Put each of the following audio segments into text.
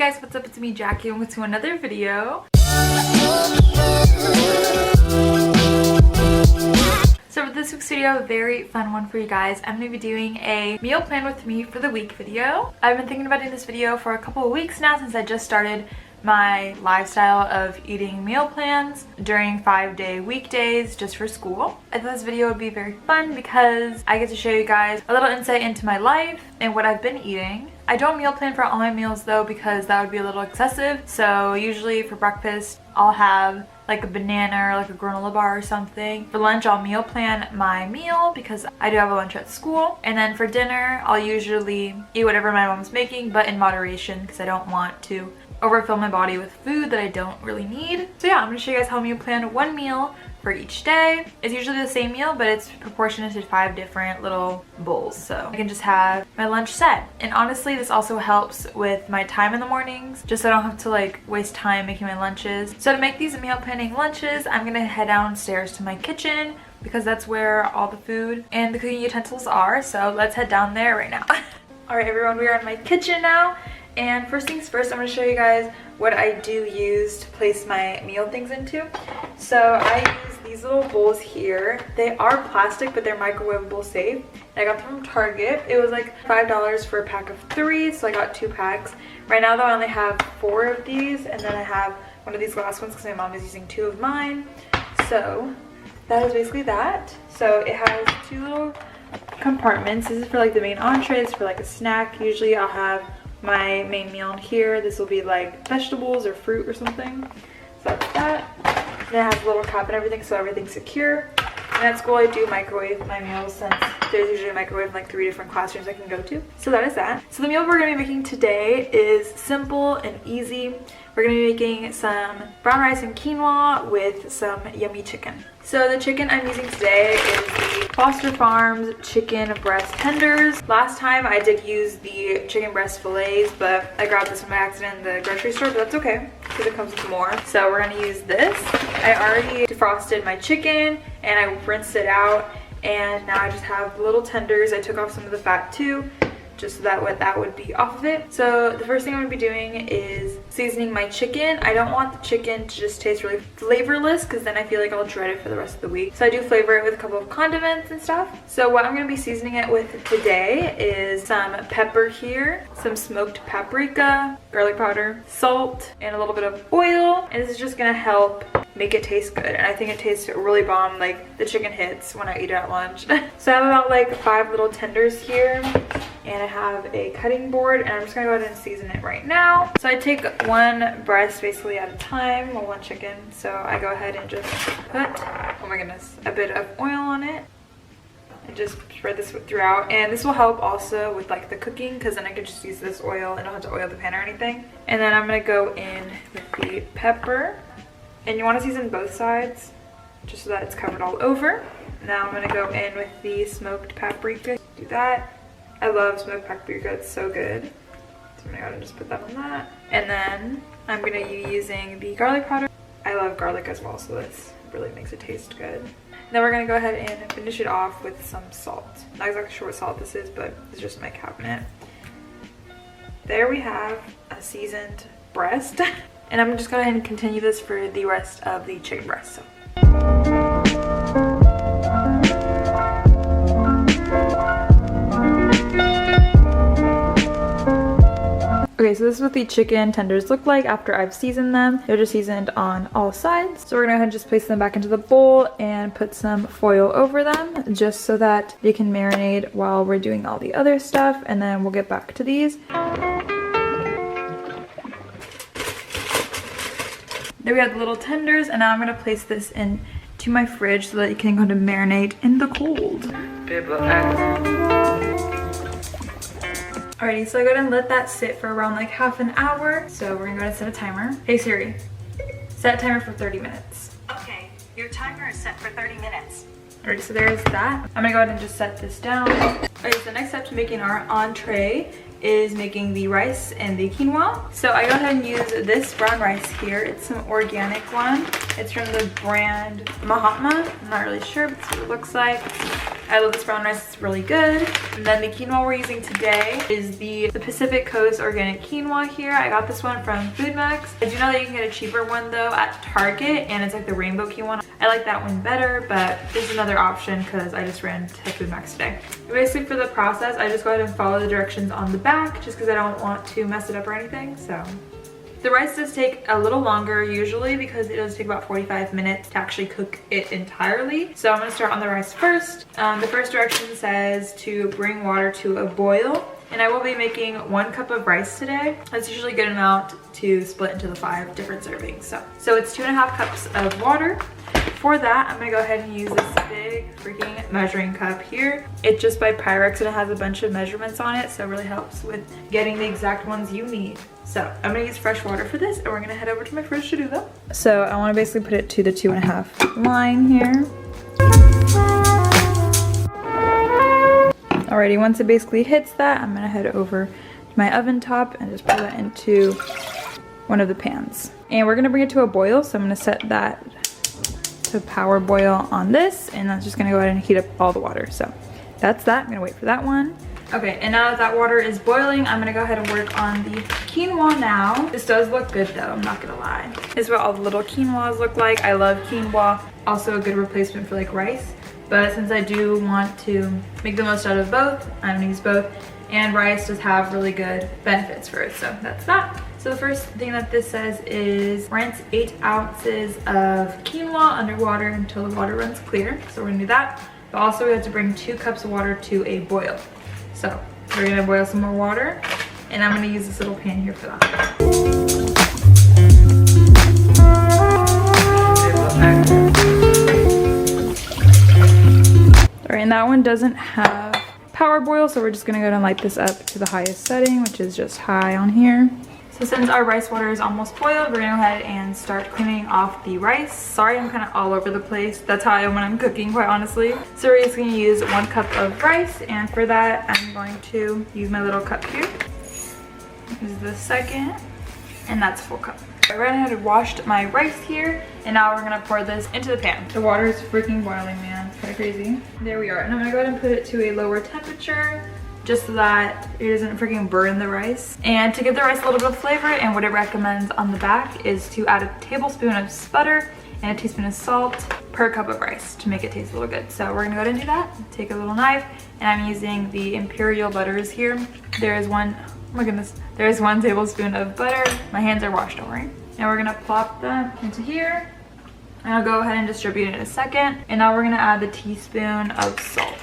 guys, what's up? It's me, Jackie, and welcome to another video. So for this week's video, a very fun one for you guys. I'm going to be doing a meal plan with me for the week video. I've been thinking about doing this video for a couple of weeks now since I just started my lifestyle of eating meal plans during 5-day weekdays just for school. I thought this video would be very fun because I get to show you guys a little insight into my life and what I've been eating. I don't meal plan for all my meals though because that would be a little excessive. So usually for breakfast I'll have like a banana or like a granola bar or something. For lunch I'll meal plan my meal because I do have a lunch at school. And then for dinner I'll usually eat whatever my mom's making, but in moderation because I don't want to overfill my body with food that I don't really need. So yeah, I'm gonna show you guys how I meal plan one meal for each day. It's usually the same meal, but it's proportionate to 5 different little bowls. So I can just have my lunch set. And honestly, this also helps with my time in the mornings, just so I don't have to like waste time making my lunches. So to make these meal planning lunches, I'm gonna head downstairs to my kitchen because that's where all the food and the cooking utensils are. So let's head down there right now. All right, everyone, we are in my kitchen now. And first things first, I'm going to show you guys what I do use to place my meal things into. So I use these little bowls here. They are plastic, but they're microwavable safe. I got them from Target. It was like $5 for a pack of 3, so I got 2 packs. Right now though, I only have 4 of these, and then I have one of these glass ones because my mom is using 2 of mine. So that is basically that. So it has 2 little compartments. This is for like the main entree. It's for like a snack. Usually I'll have my main meal in here. This will be like vegetables or fruit or something. So that's that. And it has a little cup and everything, so everything's secure. And at school I do microwave my meals since there's usually a microwave in like 3 different classrooms I can go to. So that is that. So the meal we're going to be making today is simple and easy. We're going to be making some brown rice and quinoa with some yummy chicken. So the chicken I'm using today is the Foster Farms chicken breast tenders. Last time I did use the chicken breast fillets, but I grabbed this one by accident in the grocery store, but that's okay because it comes with more. So we're going to use this. I already defrosted my chicken and I rinsed it out, and now I just have the little tenders. I took off some of the fat too, just so that would be off of it. So the first thing I'm going to be doing is seasoning my chicken. I don't want the chicken to just taste really flavorless because then I feel like I'll dread it for the rest of the week. So I do flavor it with a couple of condiments and stuff. So what I'm going to be seasoning it with today is some pepper here, some smoked paprika, garlic powder, salt, and a little bit of oil. And this is just going to help make it taste good, and I think it tastes really bomb. Like the chicken hits when I eat it at lunch. So I have about like 5 little tenders here, and I have a cutting board, and I'm just gonna go ahead and season it right now. So I take one breast basically at a time, or one chicken. So I go ahead and just put, oh my goodness, a bit of oil on it and just spread this throughout. And this will help also with like the cooking because then I can just use this oil and I don't have to oil the pan or anything. And then I'm gonna go in with the pepper. And you want to season both sides just so that it's covered all over. Now I'm going to go in with the smoked paprika. Do that. I love smoked paprika, it's so good. So I'm going to go ahead and just put that on that. And then I'm going to be using the garlic powder. I love garlic as well, so this really makes it taste good. Then we're going to go ahead and finish it off with some salt. Not exactly sure what salt this is, but it's just my cabinet. There we have a seasoned breast. And I'm just going to go ahead and continue this for the rest of the chicken breast. Okay, so this is what the chicken tenders look like after I've seasoned them. They're just seasoned on all sides. So we're going to go ahead and just place them back into the bowl and put some foil over them just so that they can marinate while we're doing all the other stuff. And then we'll get back to these. There we have the little tenders, and now I'm going to place this into my fridge so that it can go to marinate in the cold. Alrighty, so I go ahead and let that sit for around like half an hour. So we're going to go ahead and set a timer. Hey Siri, set a timer for 30 minutes. Okay, your timer is set for 30 minutes. Alright, so there's that. I'm going to go ahead and just set this down. Okay, so the next step to making our entree is making the rice and the quinoa. So I go ahead and use this brown rice here. It's some organic one. It's from the brand Mahatma. I'm not really sure, but this is what it looks like. I love this brown rice, it's really good. And then the quinoa we're using today is the Pacific Coast Organic Quinoa here. I got this one from Food Max. I do know that you can get a cheaper one though at Target, and it's like the rainbow quinoa. I like that one better, but this is another option because I just ran to Food Max today. Basically for the process, I just go ahead and follow the directions on the back just because I don't want to mess it up or anything, so. The rice does take a little longer usually because it does take about 45 minutes to actually cook it entirely. So I'm gonna start on the rice first. The first direction says to bring water to a boil. And I will be making 1 cup of rice today. That's usually a good amount to split into the 5 different servings. So it's 2.5 cups of water. For that, I'm gonna go ahead and use this big freaking measuring cup here. It's just by Pyrex and it has a bunch of measurements on it, so it really helps with getting the exact ones you need. So I'm gonna use fresh water for this, and we're gonna head over to my fridge to do that. So I wanna basically put it to the 2.5 line here. Alrighty, once it basically hits that, I'm gonna head over to my oven top and just put that into one of the pans. And we're gonna bring it to a boil, so I'm gonna set that to power boil on this, and that's just gonna go ahead and heat up all the water. So that's that. I'm gonna wait for that one. Okay, and now that water is boiling, I'm gonna go ahead and work on the quinoa now. This does look good though, I'm not gonna lie. This is what all the little quinoas look like. I love quinoa, also a good replacement for like rice. But since I do want to make the most out of both, I'm gonna use both. And rice does have really good benefits for it, so that's that. So the first thing that this says is rinse 8 ounces of quinoa underwater until the water runs clear. So we're gonna do that. But also we have to bring 2 cups of water to a boil. So we're gonna boil some more water, and I'm gonna use this little pan here for that. All right, and that one doesn't have power boil, so we're just gonna go ahead and light this up to the highest setting, which is just high on here. So since our rice water is almost boiled, we're gonna go ahead and start cleaning off the rice. Sorry, I'm kind of all over the place. That's how I am when I'm cooking, quite honestly. So we're just gonna use 1 cup of rice, and for that, I'm going to use my little cup here. This is the second, and that's a full cup. I ran ahead and washed my rice here, and now we're gonna pour this into the pan. The water is freaking boiling, man. It's kind of crazy. There we are, and I'm gonna go ahead and put it to a lower temperature, just so that it doesn't freaking burn the rice. And to give the rice a little bit of flavor, and what it recommends on the back is to add a tablespoon of butter and a teaspoon of salt per cup of rice to make it taste a little good. So we're gonna go ahead and do that. Take a little knife, and I'm using the imperial butters here. There is 1, oh my goodness, there's 1 tablespoon of butter. My hands are washed, don't worry. And we're gonna plop them into here. And I'll go ahead and distribute it in a second. And now we're gonna add the teaspoon of salt.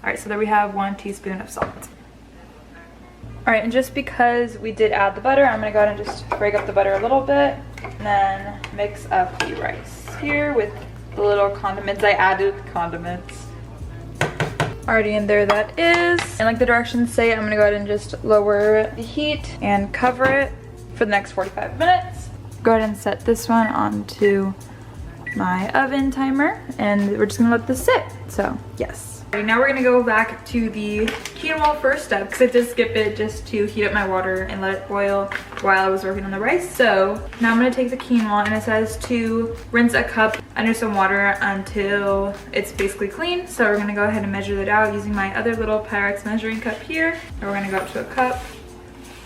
All right, so there we have 1 teaspoon of salt. All right, and just because we did add the butter, I'm gonna go ahead and just break up the butter a little bit, and then mix up the rice here with the little condiments. I added condiments. Alrighty, and there that is. And like the directions say, I'm gonna go ahead and just lower the heat and cover it for the next 45 minutes. Go ahead and set this one onto my oven timer, and we're just gonna let this sit, so yes. Right, now we're gonna go back to the quinoa first step, because I did skip it just to heat up my water and let it boil while I was working on the rice. So now I'm gonna take the quinoa, and it says to rinse a cup under some water until it's basically clean. So we're gonna go ahead and measure that out using my other little Pyrex measuring cup here. And we're gonna go up to a cup,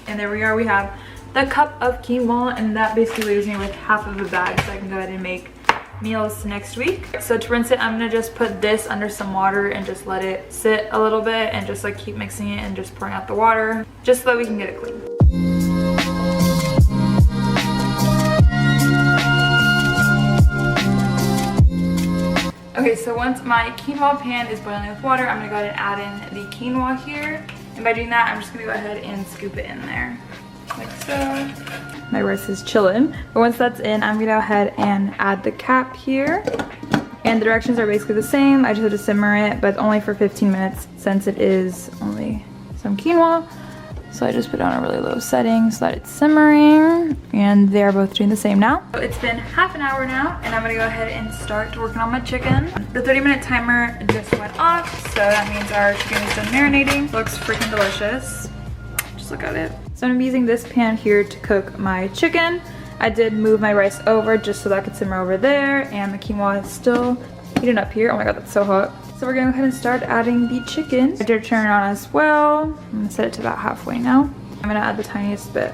and there we are. We have the cup of quinoa, and that basically leaves me with half of a bag, so I can go ahead and make meals next week. So to rinse it, I'm gonna just put this under some water and just let it sit a little bit, and just like keep mixing it and just pouring out the water just so that we can get it clean. Okay, so once my quinoa pan is boiling with water, I'm gonna go ahead and add in the quinoa here, and by doing that, I'm just gonna go ahead and scoop it in there like so. My rice is chilling, but once that's in, I'm gonna go ahead and add the cap here. And the directions are basically the same. I just have to simmer it, but only for 15 minutes since it is only some quinoa. So I just put it on a really low setting so that it's simmering, and they're both doing the same now. So it's been half an hour now, and I'm gonna go ahead and start working on my chicken. The 30-minute timer just went off, so that means our chicken is done marinating. Looks freaking delicious. Just look at it. So I'm using this pan here to cook my chicken. I did move my rice over just so that I could simmer over there, and the quinoa is still heating up here. Oh my god, that's so hot. So we're gonna go ahead and start adding the chicken. I did turn it on as well. I'm gonna set it to about halfway now. I'm gonna add the tiniest bit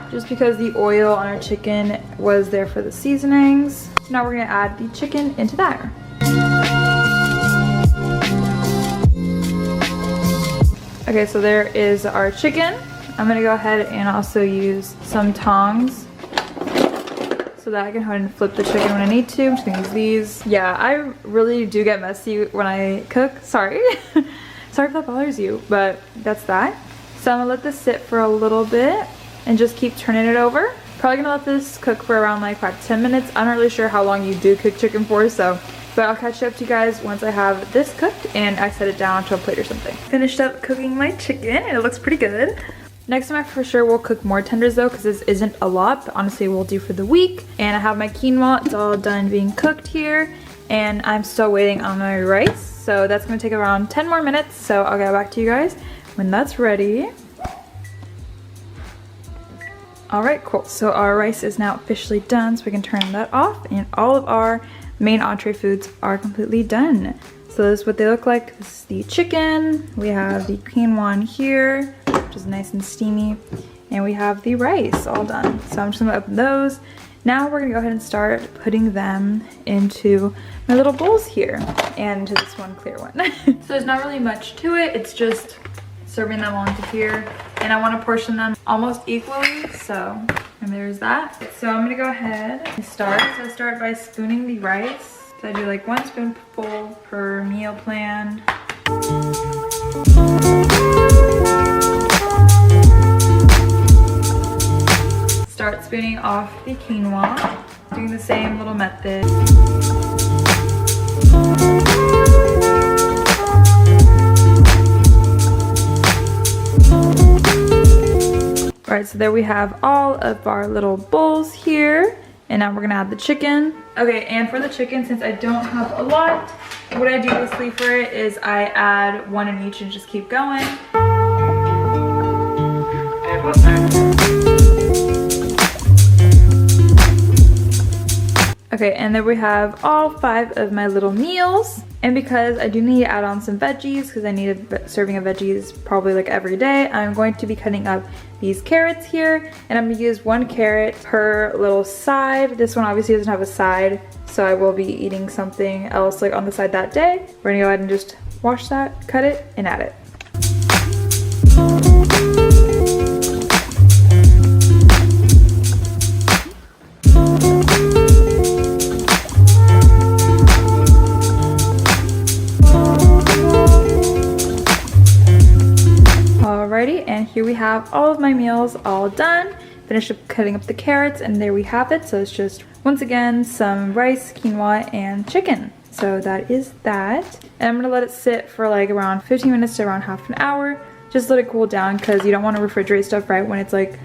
just because the oil on our chicken was there for the seasonings. So now we're gonna add the chicken into there. Okay, so there is our chicken. I'm gonna go ahead and also use some tongs so that I can go ahead and flip the chicken when I need to. I'm just gonna use these. Yeah, I really do get messy when I cook. Sorry. Sorry if that bothers you, but that's that. So I'm gonna let this sit for a little bit and just keep turning it over. Probably gonna let this cook for around like 5 to 10 minutes. I'm not really sure how long you do cook chicken for, but I'll catch up to you guys once I have this cooked and I set it down onto a plate or something. Finished up cooking my chicken and it looks pretty good. Next time I for sure will cook more tenders though, because this isn't a lot, but honestly we'll do for the week. And I have my quinoa, it's all done being cooked here, and I'm still waiting on my rice. So that's gonna take around 10 more minutes, so I'll get back to you guys when that's ready. Alright, cool. So our rice is now officially done, so we can turn that off, and all of our main entree foods are completely done. So this is what they look like. This is the chicken, we have the quinoa here, which is nice and steamy, and we have the rice all done. So I'm just gonna open those. Now we're gonna go ahead and start putting them into my little bowls here and into this one clear one. So there's not really much to it, it's just serving them onto here, and I want to portion them almost equally, so, and there's that. So I'm gonna go ahead and start. So I start by spooning the rice. So I do like 1 spoonful per meal plan. Start spooning off the quinoa, doing the same little method. Alright, so there we have all of our little bowls here, and now we're gonna add the chicken. Okay, and for the chicken, since I don't have a lot, what I do basically for it is I add 1 in each and just keep going. Okay, and then we have all 5 of my little meals. And because I do need to add on some veggies, because I need a serving of veggies probably like every day, I'm going to be cutting up these carrots here. And I'm gonna use 1 carrot per little side. This one obviously doesn't have a side, so I will be eating something else like on the side that day. We're gonna go ahead and just wash that, cut it, and add it. Alrighty, and here we have all of my meals all done. Finished up cutting up the carrots, and there we have it. So it's just, once again, some rice, quinoa, and chicken. So that is that. And I'm gonna let it sit for like around 15 minutes to around half an hour. Just let it cool down, because you don't want to refrigerate stuff right when it's like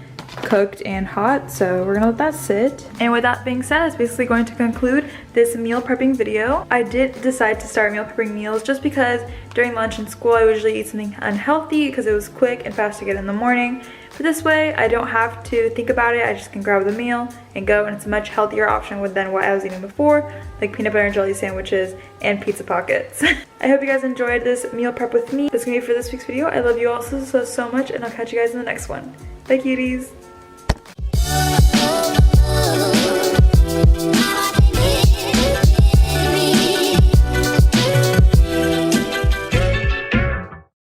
cooked and hot. So we're gonna let that sit. And with that being said, that's basically going to conclude this meal prepping video. I did decide to start meal prepping meals just because during lunch in school I usually eat something unhealthy because it was quick and fast to get in the morning. But this way I don't have to think about it. I just can grab the meal and go, and it's a much healthier option than what I was eating before, like peanut butter and jelly sandwiches and pizza pockets. I hope you guys enjoyed this meal prep with me. That's gonna be it for this week's video. I love you all so much, and I'll catch you guys in the next one. Bye cuties!